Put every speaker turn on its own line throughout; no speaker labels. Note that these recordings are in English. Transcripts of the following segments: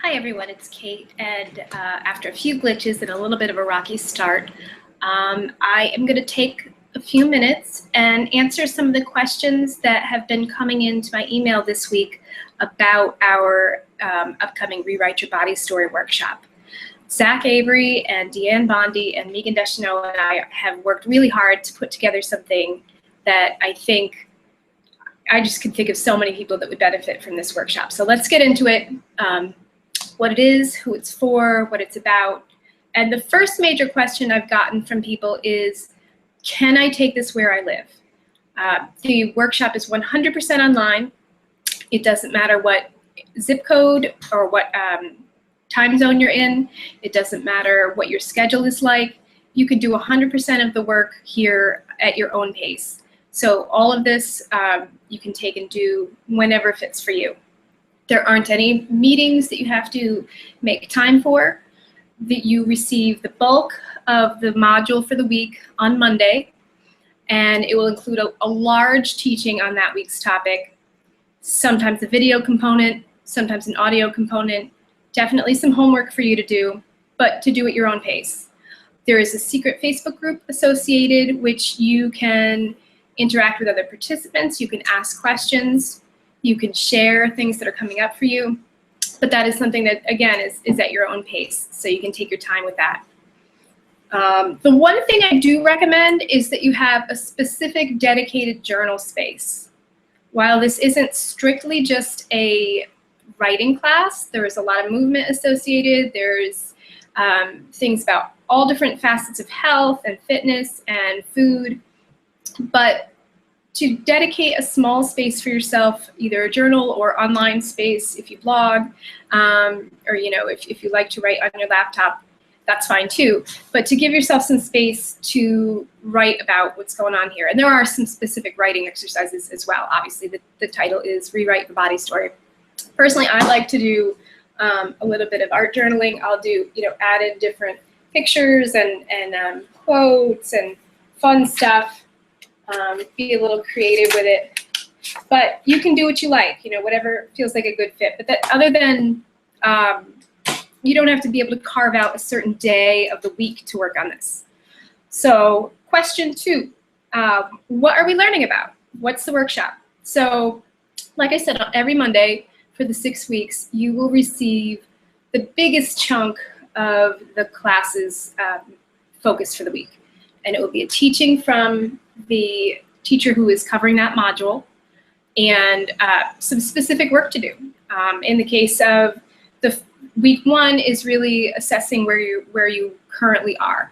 Hi everyone, it's Kate, and after a few glitches and a little bit of a rocky start, I am going to take a few minutes and answer some of the questions that have been coming into my email this week about our upcoming Rewrite Your Body Story workshop. Zach Avery and Deanne Bondi and Megan Deschanel and I have worked really hard to put together something that I think I just can think of so many people that would benefit from this workshop. So let's get into it. What it is, who it's for, what it's about. And the first major question I've gotten from people is, can I take this where I live? The workshop is 100% online. It doesn't matter what zip code or what time zone you're in. It doesn't matter what your schedule is like. You can do 100% of the work here at your own pace. So all of this you can take and do whenever fits for you. There aren't any meetings that you have to make time for. That you receive the bulk of the module for the week on Monday, and it will include a large teaching on that week's topic, sometimes a video component, sometimes an audio component, definitely some homework for you to do, but to do at your own pace. There is a secret Facebook group associated, which you can interact with other participants, you can ask questions, you can share things that are coming up for you, but that is something that, again, is at your own pace, so you can take your time with that. The one thing I do recommend is that you have a specific dedicated journal space. While this isn't strictly just a writing class, there is a lot of movement associated. There's things about all different facets of health and fitness and food, but to dedicate a small space for yourself, either a journal or online space if you blog, or if you like to write on your laptop, that's fine too. But to give yourself some space to write about what's going on here. And there are some specific writing exercises as well. Obviously, the title is Rewrite the Body Story. Personally, I like to do a little bit of art journaling. I'll do, add in different pictures and quotes and fun stuff. Be a little creative with it, but you can do what you like, whatever feels like a good fit. But that, other than, you don't have to be able to carve out a certain day of the week to work on this. So question 2, what are we learning about? What's the workshop? So like I said, every Monday for the 6 weeks, you will receive the biggest chunk of the class's focus for the week. And it will be a teaching from the teacher who is covering that module, and some specific work to do. In the case of the week 1 is really assessing where you currently are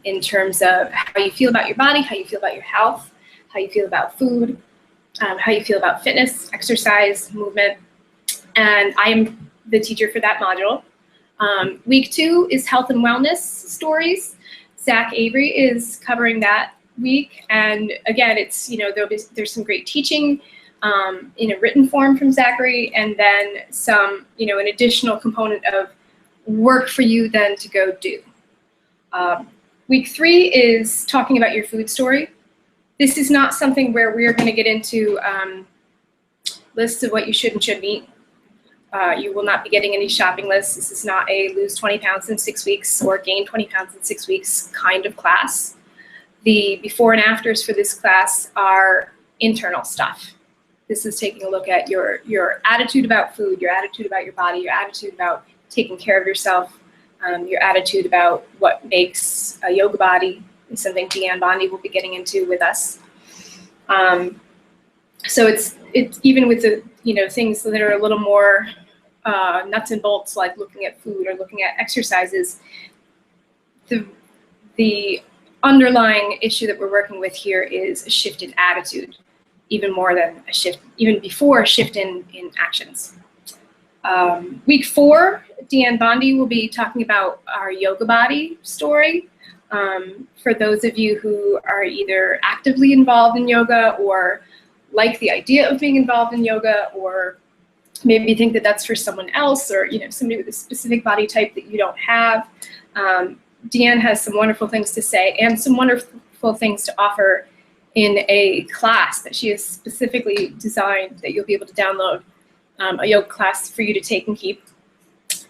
in terms of how you feel about your body, how you feel about your health, how you feel about food, how you feel about fitness, exercise, movement. And I am the teacher for that module. Week 2 is health and wellness stories. Zach Avery is covering that week, and again, it's there's some great teaching in a written form from Zachary, and then some an additional component of work for you then to go do. Week 3 is talking about your food story. This is not something where we are going to get into lists of what you should and shouldn't eat. You will not be getting any shopping lists. This is not a lose 20 pounds in 6 weeks or gain 20 pounds in 6 weeks kind of class. The before and afters for this class are internal stuff. This is taking a look at your attitude about food, your attitude about your body, your attitude about taking care of yourself, your attitude about what makes a yoga body, is something Deanne Bondi will be getting into with us. So it's even with the things that are a little more nuts and bolts, like looking at food or looking at exercises. The underlying issue that we're working with here is a shift in attitude, even more than a shift, even before a shift in actions. Week 4, Deanne Bondi will be talking about our yoga body story. For those of you who are either actively involved in yoga or like the idea of being involved in yoga, or maybe think that that's for someone else, or somebody with a specific body type that you don't have. Deanne has some wonderful things to say and some wonderful things to offer in a class that she has specifically designed that you'll be able to download, a yoga class for you to take and keep.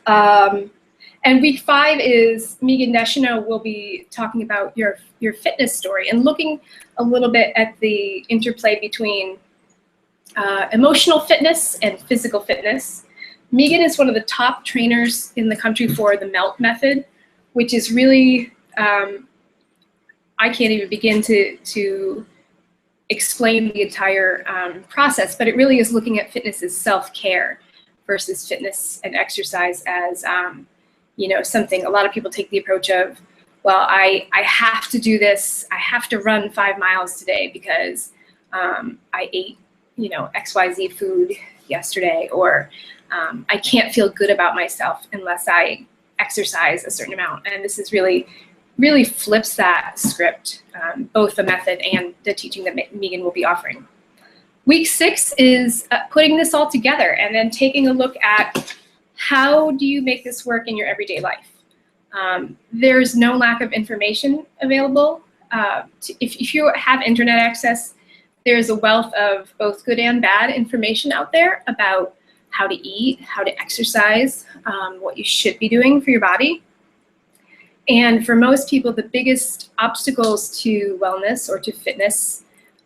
And week 5 is Megan Deschanel will be talking about your fitness story and looking a little bit at the interplay between emotional fitness and physical fitness. Megan is one of the top trainers in the country for the MELT method, which is really, I can't even begin to explain the entire process, but it really is looking at fitness as self-care versus fitness and exercise as something a lot of people take the approach of, well, I have to do this, I have to run 5 miles today because I ate XYZ food yesterday, or I can't feel good about myself unless I exercise a certain amount. And this is really flips that script, both the method and the teaching that Megan will be offering. Week 6 is putting this all together and then taking a look at how do you make this work in your everyday life. There's no lack of information available. If you have internet access, there's a wealth of both good and bad information out there about how to eat, how to exercise, what you should be doing for your body. And for most people, the biggest obstacles to wellness or to fitness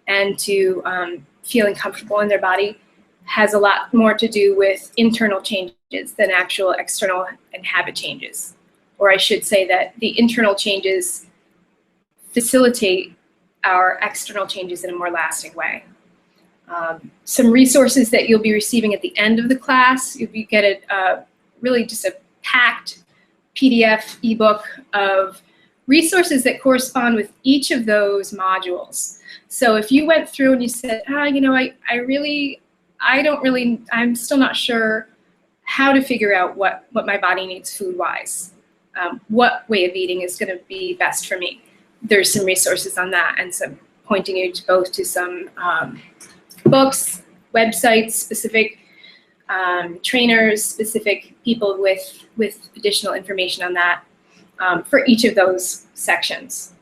and to feeling comfortable in their body has a lot more to do with internal changes than actual external and habit changes. Or I should say that the internal changes facilitate our external changes in a more lasting way. Some resources that you'll be receiving at the end of the class, you get really just a packed PDF ebook of resources that correspond with each of those modules. So if you went through and you said, I'm still not sure how to figure out what my body needs food-wise, what way of eating is going to be best for me. There's some resources on that and some pointing you to both to some books, websites, specific trainers, specific people with additional information on that for each of those sections.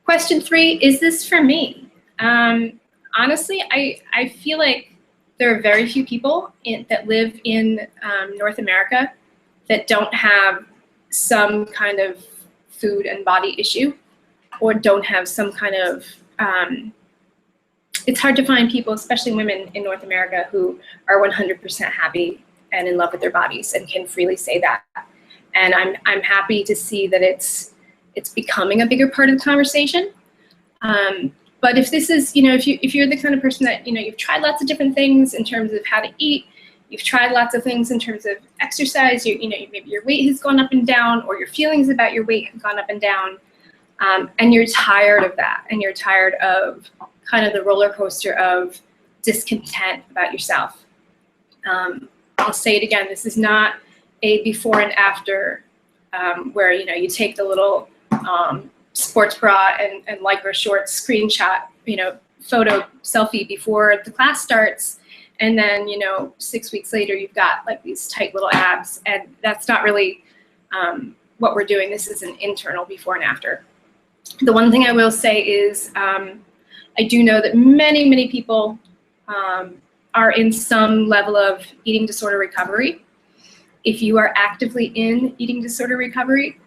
Question 3, is this for me? Honestly, I feel like there are very few people that live in North America that don't have some kind of food and body issue, or don't have some kind of, it's hard to find people, especially women in North America, who are 100% happy and in love with their bodies and can freely say that. And I'm happy to see that it's becoming a bigger part of the conversation. But if this is, if you're the kind of person that, you've tried lots of different things in terms of how to eat, you've tried lots of things in terms of exercise, maybe your weight has gone up and down, or your feelings about your weight have gone up and down, and you're tired of that, and you're tired of kind of the roller coaster of discontent about yourself. I'll say it again, this is not a before and after where, you take the little sports bra and Lycra shorts screenshot, photo selfie before the class starts, and then 6 weeks later you've got like these tight little abs, and that's not really what we're doing. This is an internal before and after. The one thing I will say is I do know that many people are in some level of eating disorder recovery. If you are actively in eating disorder recovery,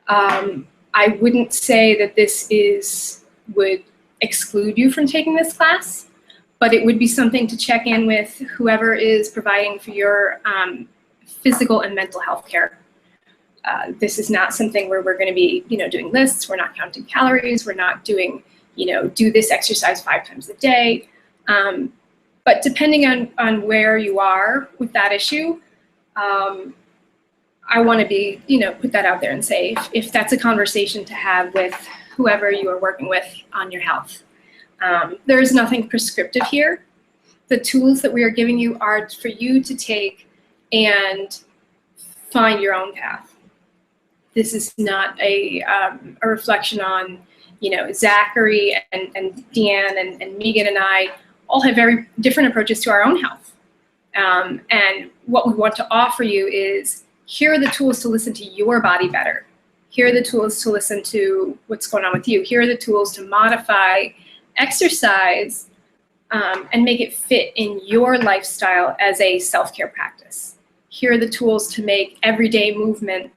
I wouldn't say that this would exclude you from taking this class, but it would be something to check in with whoever is providing for your physical and mental health care. This is not something where we're going to be, doing lists. We're not counting calories. We're not doing, do this exercise 5 times a day. But depending on where you are with that issue, I want to be, put that out there and say if that's a conversation to have with whoever you are working with on your health. There is nothing prescriptive here. The tools that we are giving you are for you to take and find your own path. This is not a reflection on, Zachary and Deanne and Megan and I all have very different approaches to our own health. And what we want to offer you is, here are the tools to listen to your body better. Here are the tools to listen to what's going on with you. Here are the tools to modify exercise and make it fit in your lifestyle as a self-care practice. here are the tools to make everyday movement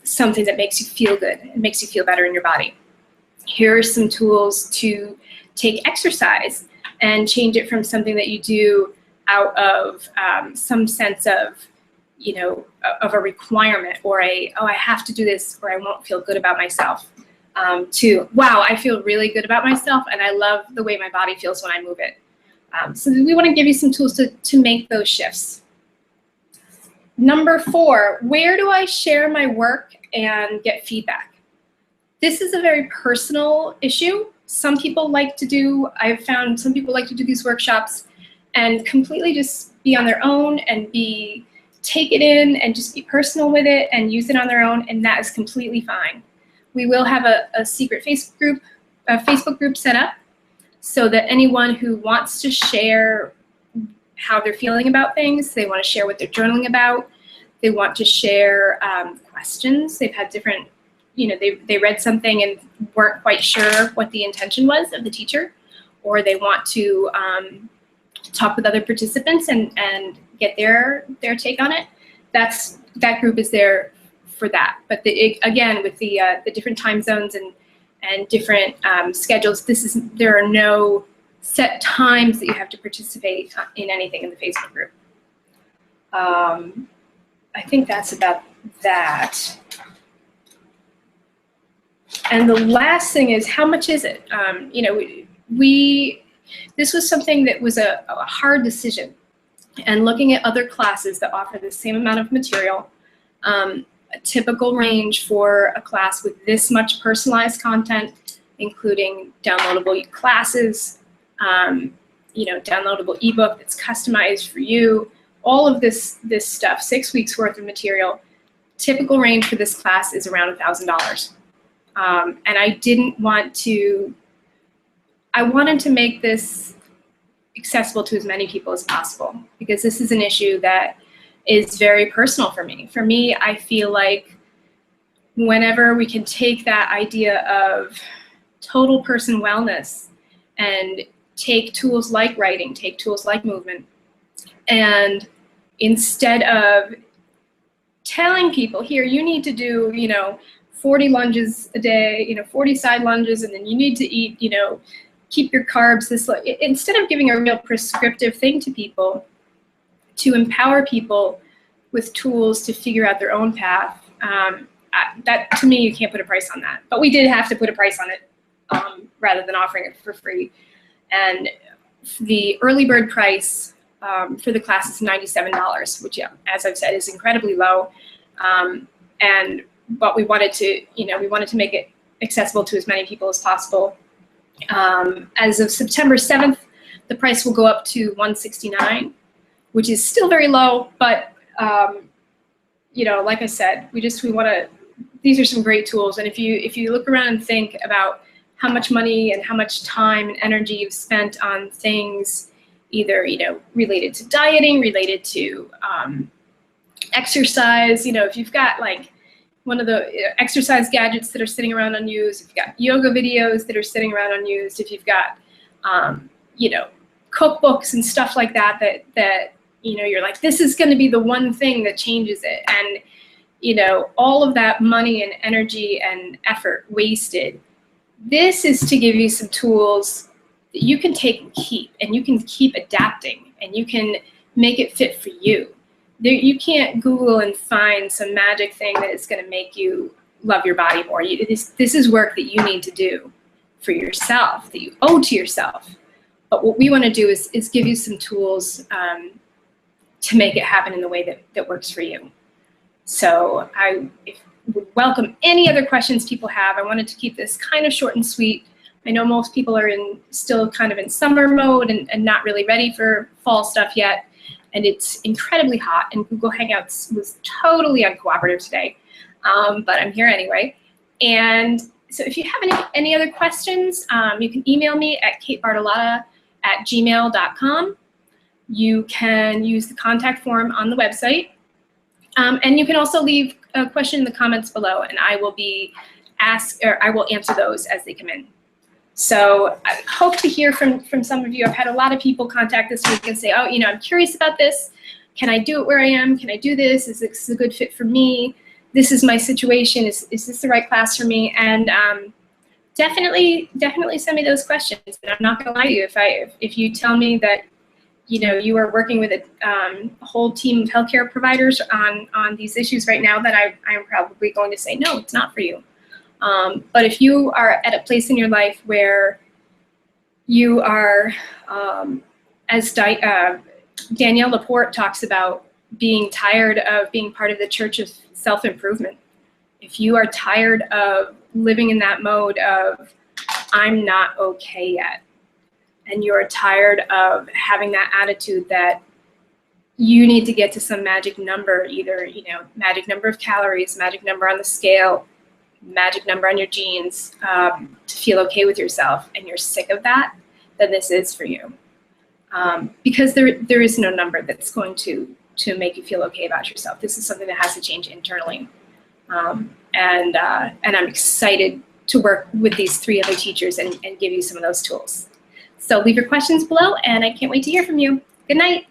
something that makes you feel good and makes you feel better in your body. Here are some tools to take exercise and change it from something that you do out of some sense of, of a requirement or oh, I have to do this or I won't feel good about myself, to, wow, I feel really good about myself and I love the way my body feels when I move it. So we want to give you some tools to make those shifts. Number 4, where do I share my work and get feedback? This is a very personal issue. Some people like to do, I've found some people like to do these workshops and completely just be on their own and take it in and just be personal with it and use it on their own, and that is completely fine. We will have a secret Facebook group set up so that anyone who wants to share how they're feeling about things, they want to share what they're journaling about, they want to share questions. They've had different, they read something and weren't quite sure what the intention was of the teacher, or they want to talk with other participants and get their take on it. That group is there for that. But again, with the different time zones and different schedules, there are no set times that you have to participate in anything in the Facebook group. I think that's about that. And the last thing is, how much is it? This was something that was a hard decision. And looking at other classes that offer the same amount of material, a typical range for a class with this much personalized content, including downloadable classes, downloadable ebook that's customized for you, all of this stuff, 6 weeks worth of material, typical range for this class is around $1,000. And I wanted to make this accessible to as many people as possible, because this is an issue that is very personal for me. For me, I feel like whenever we can take that idea of total person wellness and take tools like writing, take tools like movement, and instead of telling people, here, you need to do, 40 lunges a day, 40 side lunges, and then you need to eat, keep your carbs this low. Instead of giving a real prescriptive thing to people, to empower people with tools to figure out their own path, that, to me, you can't put a price on that. But we did have to put a price on it rather than offering it for free. And the early bird price for the class is $97, which, as I've said, is incredibly low. But we wanted to make it accessible to as many people as possible. As of September 7th, the price will go up to $169, which is still very low, but like I said, we want to. These are some great tools, and if you look around and think about how much money and how much time and energy you've spent on things, either related to dieting, related to exercise, if you've got like one of the exercise gadgets that are sitting around unused, if you've got yoga videos that are sitting around unused, if you've got, cookbooks and stuff like that you're like, this is going to be the one thing that changes it. And, all of that money and energy and effort wasted. This is to give you some tools that you can take and you can keep adapting, and you can make it fit for you. You can't Google and find some magic thing that is going to make you love your body more. This is work that you need to do for yourself, that you owe to yourself. But what we want to do is give you some tools to make it happen in the way that works for you. So I would welcome any other questions people have. I wanted to keep this kind of short and sweet. I know most people are still kind of in summer mode and not really ready for fall stuff yet. And it's incredibly hot, and Google Hangouts was totally uncooperative today. But I'm here anyway. And so if you have any other questions, you can email me at katebartolotta@gmail.com. You can use the contact form on the website. And you can also leave a question in the comments below, and I will answer those as they come in. So I hope to hear from some of you. I've had a lot of people contact this week and say, oh, I'm curious about this. can I do it where I am? Can I do this? Is this a good fit for me? This is my situation. Is this the right class for me? And definitely send me those questions. And I'm not going to lie to you. If you tell me that you are working with a whole team of healthcare providers on these issues right now, then I'm probably going to say no, it's not for you. But if you are at a place in your life where you are, as Danielle Laporte talks about, being tired of being part of the church of self-improvement, if you are tired of living in that mode of I'm not okay yet, and you're tired of having that attitude that you need to get to some magic number, either magic number of calories, magic number on the scale, magic number on your genes, to feel okay with yourself, and you're sick of that, then this is for you. Because there is no number that's going to make you feel okay about yourself. This is something that has to change internally. And I'm excited to work with these 3 other teachers and give you some of those tools. So leave your questions below, and I can't wait to hear from you. Good night.